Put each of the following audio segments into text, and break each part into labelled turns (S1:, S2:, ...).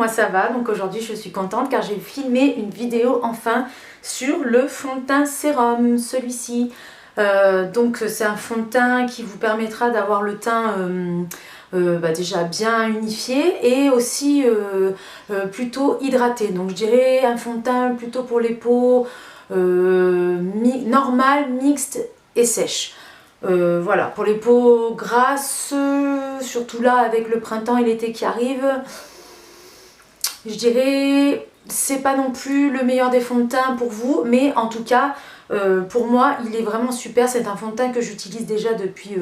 S1: moi ça va. Donc aujourd'hui je suis contente car j'ai filmé une vidéo enfin sur le fond de teint sérum, celui-ci. Donc c'est un fond de teint qui vous permettra d'avoir le teint déjà bien unifié et aussi plutôt hydraté. Donc je dirais un fond de teint plutôt pour les peaux normales, mixtes et sèches. Voilà, pour les peaux grasses, surtout là avec le printemps et l'été qui arrivent, je dirais c'est pas non plus le meilleur des fonds de teint pour vous, mais en tout cas pour moi il est vraiment super. C'est un fond de teint que j'utilise déjà depuis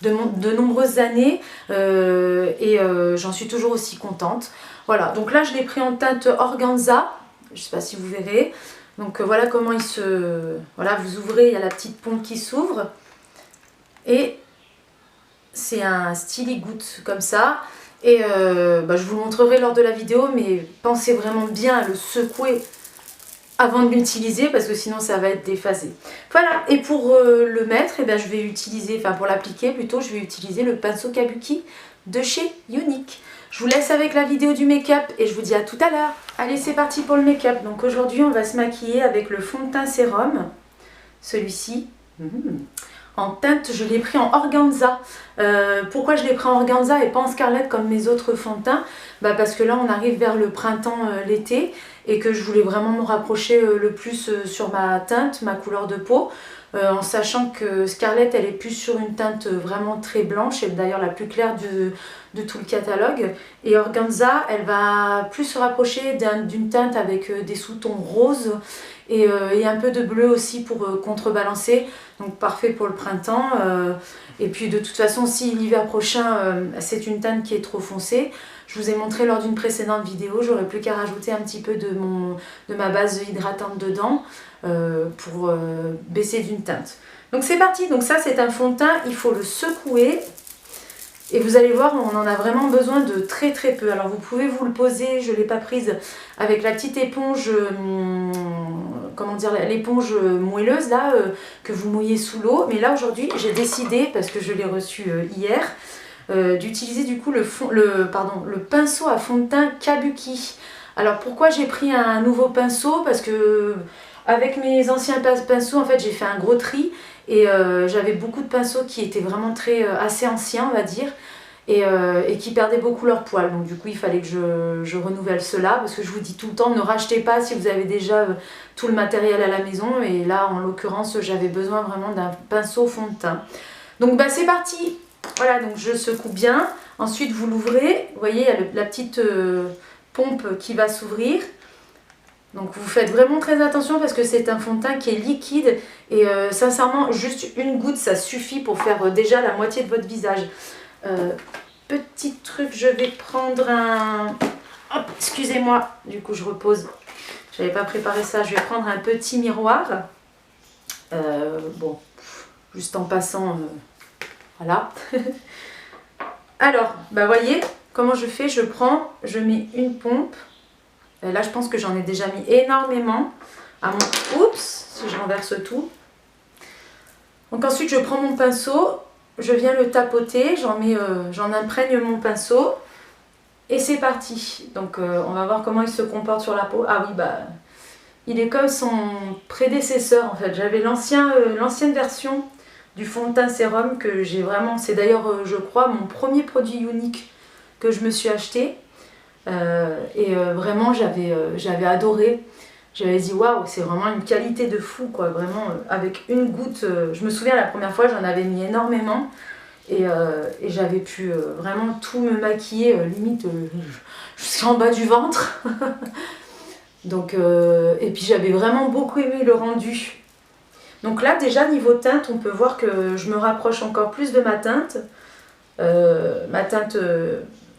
S1: de nombreuses années et j'en suis toujours aussi contente. Voilà, donc là je l'ai pris en teinte organza, je sais pas si vous verrez. Donc voilà comment il se... Voilà, vous ouvrez, il y a la petite pompe qui s'ouvre. Et c'est un styli goutte comme ça. Et je vous le montrerai lors de la vidéo, mais pensez vraiment bien à le secouer avant de l'utiliser parce que sinon ça va être déphasé. Voilà, et pour le mettre, je vais utiliser, enfin pour l'appliquer plutôt, je vais utiliser le pinceau Kabuki de chez Younique. Je vous laisse avec la vidéo du make-up et je vous dis à tout à l'heure. Allez, c'est parti pour le make-up. Donc aujourd'hui, on va se maquiller avec le fond de teint sérum, celui-ci. En teinte, je l'ai pris en organza. Pourquoi je l'ai pris en organza et pas en scarlett comme mes autres fonds de teint? Parce que là on arrive vers le printemps, l'été, et que je voulais vraiment me rapprocher le plus sur ma teinte, ma couleur de peau, en sachant que scarlett elle est plus sur une teinte vraiment très blanche, et d'ailleurs la plus claire de tout le catalogue, et organza elle va plus se rapprocher d'une teinte avec des sous-tons roses et un peu de bleu aussi pour contrebalancer, donc parfait pour le printemps. Et puis de toute façon, si l'hiver prochain c'est une teinte qui est trop foncée, je vous ai montré lors d'une précédente vidéo, j'aurais plus qu'à rajouter un petit peu de ma base hydratante dedans pour baisser d'une teinte. Donc c'est parti, donc ça c'est un fond de teint, il faut le secouer. Et vous allez voir, on en a vraiment besoin de très très peu. Alors vous pouvez vous le poser, je ne l'ai pas prise avec la petite éponge, comment dire, l'éponge moelleuse là, que vous mouillez sous l'eau. Mais là aujourd'hui, j'ai décidé, parce que je l'ai reçu hier, d'utiliser du coup le pinceau à fond de teint Kabuki. Alors pourquoi j'ai pris un nouveau pinceau? Parce que avec mes anciens pinceaux, en fait, j'ai fait un gros tri. Et j'avais beaucoup de pinceaux qui étaient vraiment assez anciens, on va dire, et qui perdaient beaucoup leur poil. Donc du coup il fallait que je renouvelle cela, parce que je vous dis tout le temps, ne rachetez pas si vous avez déjà tout le matériel à la maison. Et là en l'occurrence j'avais besoin vraiment d'un pinceau fond de teint. Donc c'est parti. Voilà, donc je secoue bien, ensuite vous l'ouvrez, vous voyez il y a la petite pompe qui va s'ouvrir. Donc vous faites vraiment très attention parce que c'est un fond de teint qui est liquide et sincèrement juste une goutte ça suffit pour faire déjà la moitié de votre visage. Petit truc, je vais prendre un... Hop, excusez-moi, du coup je repose. Je n'avais pas préparé ça, je vais prendre un petit miroir. Bon, juste en passant, voilà. Alors, voyez comment je fais, je mets une pompe. Et là je pense que j'en ai déjà mis énormément à mon... Oups, si je renverse tout. Donc ensuite je prends mon pinceau, je viens le tapoter, j'en imprègne mon pinceau et c'est parti. Donc on va voir comment il se comporte sur la peau. Ah oui, il est comme son prédécesseur en fait. J'avais l'ancienne version du fond de teint sérum que j'ai vraiment... C'est d'ailleurs je crois mon premier produit unique que je me suis acheté. Vraiment j'avais adoré. J'avais dit waouh, c'est vraiment une qualité de fou quoi, vraiment avec une goutte. Je me souviens la première fois j'en avais mis énormément et j'avais pu vraiment tout me maquiller limite jusqu'en bas du ventre. Donc et puis j'avais vraiment beaucoup aimé le rendu. Donc là déjà niveau teinte on peut voir que je me rapproche encore plus de ma teinte.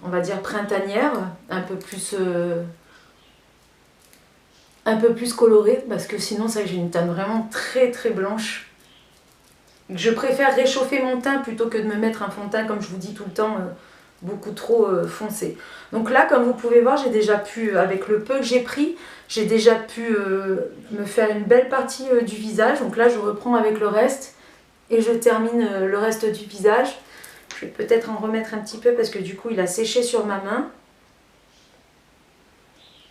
S1: On va dire printanière, un peu plus colorée, parce que sinon ça j'ai une teinte vraiment très très blanche. Je préfère réchauffer mon teint plutôt que de me mettre un fond de teint, comme je vous dis tout le temps, beaucoup trop foncé. Donc là comme vous pouvez voir, j'ai déjà pu, avec le peu que j'ai pris, j'ai déjà pu me faire une belle partie du visage. Donc là je reprends avec le reste et je termine le reste du visage. Je vais peut-être en remettre un petit peu parce que du coup il a séché sur ma main.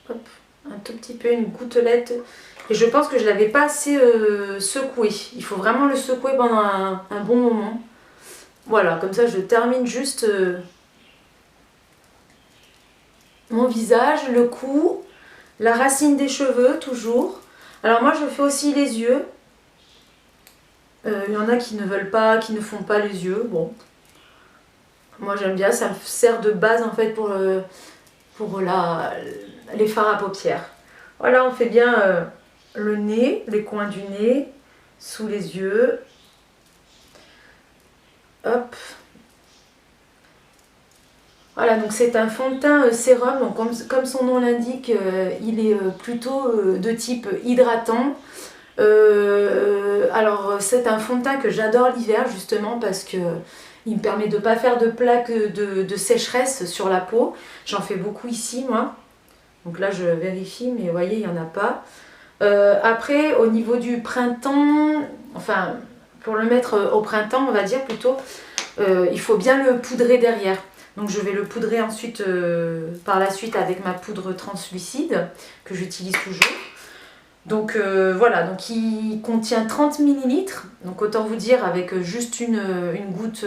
S1: hop, un tout petit peu, une gouttelette. Et je pense que je ne l'avais pas assez secoué. Il faut vraiment le secouer pendant un bon moment. Voilà, comme ça je termine juste mon visage, le cou, la racine des cheveux toujours. Alors moi je fais aussi les yeux. Il y en a qui ne veulent pas, qui ne font pas les yeux. Bon, moi j'aime bien, ça me sert de base en fait pour les fards à paupières. Voilà, on fait bien le nez, les coins du nez, sous les yeux. Hop. Voilà, donc c'est un fond de teint sérum, donc comme son nom l'indique, il est plutôt de type hydratant. Alors c'est un fond de teint que j'adore l'hiver justement parce que il me permet de ne pas faire de plaques de sécheresse sur la peau. J'en fais beaucoup ici moi. Donc là je vérifie, mais vous voyez il n'y en a pas. Après au niveau du printemps, enfin pour le mettre au printemps on va dire plutôt, il faut bien le poudrer derrière. Donc je vais le poudrer ensuite par la suite avec ma poudre translucide que j'utilise toujours. Donc voilà, donc il contient 30 ml. Donc autant vous dire avec juste une goutte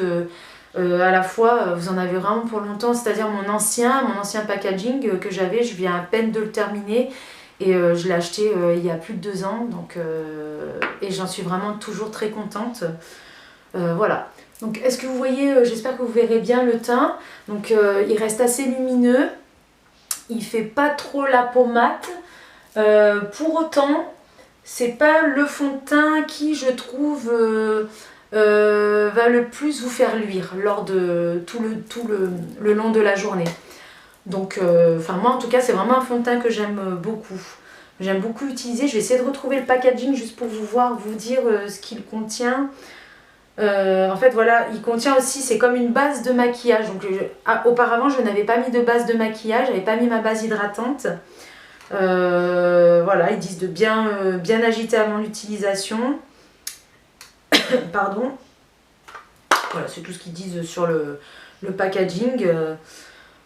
S1: à la fois, vous en avez vraiment pour longtemps. C'est-à-dire mon ancien packaging que j'avais, je viens à peine de le terminer. Et je l'ai acheté il y a plus de 2 ans. Donc, et j'en suis vraiment toujours très contente. Voilà. Donc est-ce que vous voyez, j'espère que vous verrez bien le teint. Donc il reste assez lumineux, il fait pas trop la peau mate. Pour autant, c'est pas le fond de teint qui je trouve va le plus vous faire luire lors de tout le long de la journée. Donc moi en tout cas c'est vraiment un fond de teint que j'aime beaucoup. J'aime beaucoup utiliser. Je vais essayer de retrouver le packaging juste pour vous dire ce qu'il contient. En fait voilà, il contient aussi, c'est comme une base de maquillage. Donc auparavant je n'avais pas mis de base de maquillage, je n'avais pas mis ma base hydratante. Voilà, ils disent de bien agiter avant l'utilisation. Pardon. Voilà, c'est tout ce qu'ils disent sur le packaging.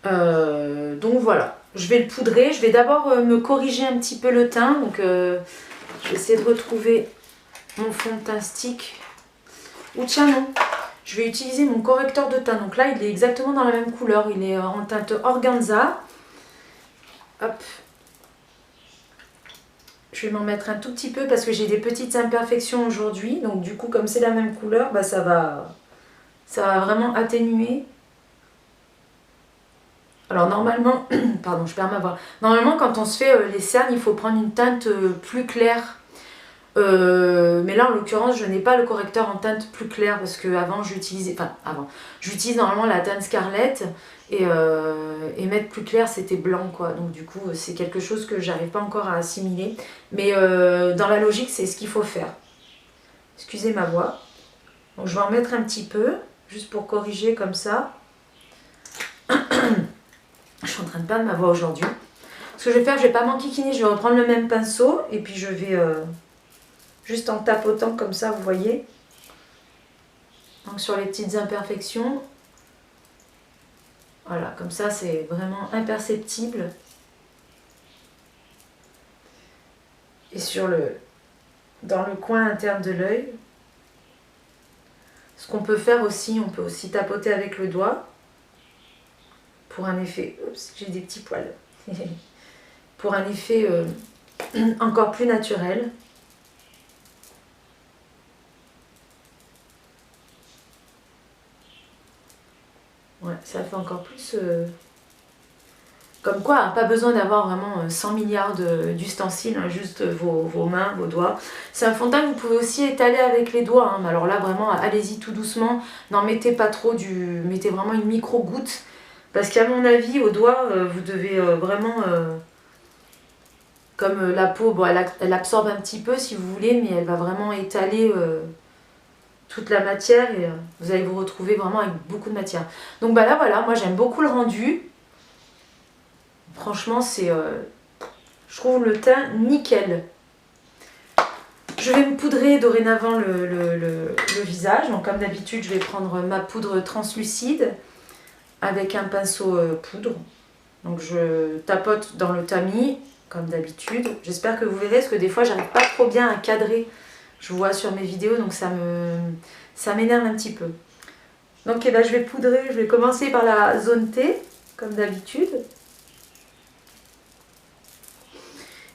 S1: Donc voilà, je vais le poudrer. Je vais d'abord me corriger un petit peu le teint. Donc je vais essayer de retrouver mon fond de teint stick. Ou tiens non, je vais utiliser mon correcteur de teint. Donc là, il est exactement dans la même couleur. Il est en teinte organza. Hop. Je vais m'en mettre un tout petit peu parce que j'ai des petites imperfections aujourd'hui. Donc du coup, comme c'est la même couleur, bah, ça va vraiment atténuer. Alors normalement, pardon, je perds ma voix. Normalement, quand on se fait les cernes, il faut prendre une teinte plus claire. Mais là en l'occurrence je n'ai pas le correcteur en teinte plus claire parce que j'utilise normalement la teinte Scarlett et mettre plus clair c'était blanc quoi, donc du coup c'est quelque chose que j'arrive pas encore à assimiler, mais dans la logique c'est ce qu'il faut faire. Excusez ma voix, donc je vais en mettre un petit peu juste pour corriger comme ça. Je suis en train de perdre ma voix aujourd'hui. Ce que je vais faire, je vais pas m'enquiquiner, je vais reprendre le même pinceau et puis je vais juste en tapotant comme ça, vous voyez. Donc sur les petites imperfections. Voilà, comme ça c'est vraiment imperceptible. Et dans le coin interne de l'œil. Ce qu'on peut faire aussi, on peut aussi tapoter avec le doigt. Pour un effet... Oups, j'ai des petits poils. Pour un effet encore plus naturel. Ouais, ça fait encore plus... Comme quoi, hein, pas besoin d'avoir vraiment 100 milliards d'ustensiles, hein, juste vos mains, vos doigts. C'est un fond de teint que vous pouvez aussi étaler avec les doigts. Hein, mais alors là, vraiment, allez-y tout doucement. N'en mettez pas trop, mettez vraiment une micro-goutte. Parce qu'à mon avis, au doigt, vous devez vraiment... comme la peau, bon, elle absorbe un petit peu si vous voulez, mais elle va vraiment étaler... toute la matière et vous allez vous retrouver vraiment avec beaucoup de matière. Donc bah là voilà, moi j'aime beaucoup le rendu. Franchement c'est, je trouve le teint nickel. Je vais me poudrer dorénavant le visage. Donc comme d'habitude je vais prendre ma poudre translucide avec un pinceau poudre. Donc je tapote dans le tamis, comme d'habitude. J'espère que vous verrez, parce que des fois j'arrive pas trop bien à cadrer. Je vois sur mes vidéos, donc ça m'énerve un petit peu. Donc je vais poudrer, je vais commencer par la zone T, comme d'habitude.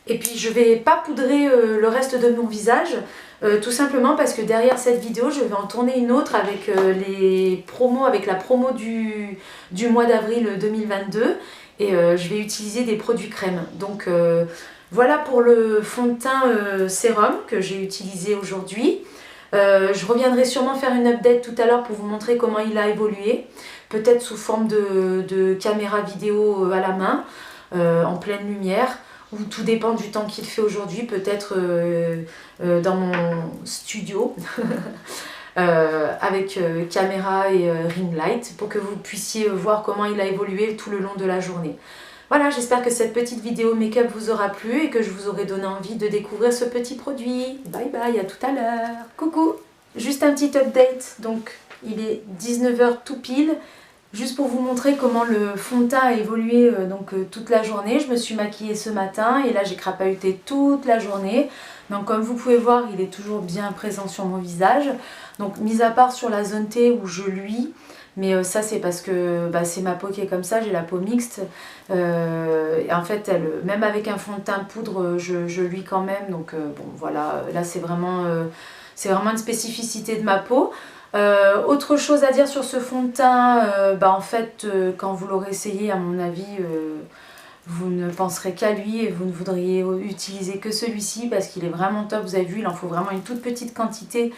S1: Et puis je vais pas poudrer le reste de mon visage, tout simplement parce que derrière cette vidéo, je vais en tourner une autre avec les promos, avec la promo du mois d'avril 2022. Et je vais utiliser des produits crème. Donc voilà pour le fond de teint sérum que j'ai utilisé aujourd'hui. Je reviendrai sûrement faire une update tout à l'heure pour vous montrer comment il a évolué. Peut-être sous forme de caméra vidéo à la main, en pleine lumière. Ou tout dépend du temps qu'il fait aujourd'hui, peut-être dans mon studio avec caméra et ring light pour que vous puissiez voir comment il a évolué tout le long de la journée. Voilà, j'espère que cette petite vidéo make-up vous aura plu et que je vous aurai donné envie de découvrir ce petit produit. Bye bye, à tout à l'heure. Coucou. Juste un petit update, donc il est 19 h tout pile. Juste pour vous montrer comment le fond de teint a évolué toute la journée. Je me suis maquillée ce matin et là j'ai crapahuté toute la journée. Donc comme vous pouvez voir, il est toujours bien présent sur mon visage. Donc mis à part sur la zone T où je luis, mais ça c'est parce que c'est ma peau qui est comme ça, j'ai la peau mixte. Et en fait, même avec un fond de teint poudre, je luis quand même. Donc bon voilà, là c'est vraiment une spécificité de ma peau. Autre chose à dire sur ce fond de teint, en fait quand vous l'aurez essayé, à mon avis vous ne penserez qu'à lui et vous ne voudriez utiliser que celui-ci parce qu'il est vraiment top. Vous avez vu, il en faut vraiment une toute petite quantité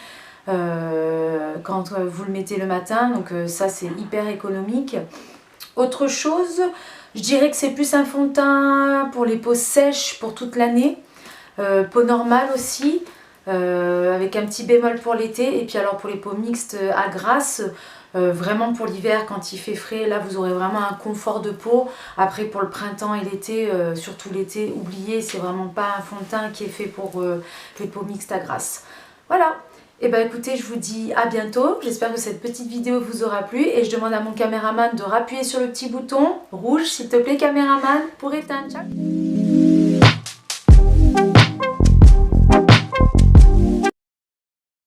S1: quand vous le mettez le matin, donc ça c'est hyper économique. Autre chose, je dirais que c'est plus un fond de teint pour les peaux sèches pour toute l'année, peau normale aussi. Avec un petit bémol pour l'été, et puis alors pour les peaux mixtes à grasse, vraiment pour l'hiver quand il fait frais, là vous aurez vraiment un confort de peau. Après pour le printemps et l'été, surtout l'été, oubliez, c'est vraiment pas un fond de teint qui est fait pour les peaux mixtes à grasse. Voilà, et écoutez, je vous dis à bientôt, j'espère que cette petite vidéo vous aura plu et je demande à mon caméraman de rappuyer sur le petit bouton rouge s'il te plaît caméraman pour éteindre. Ciao.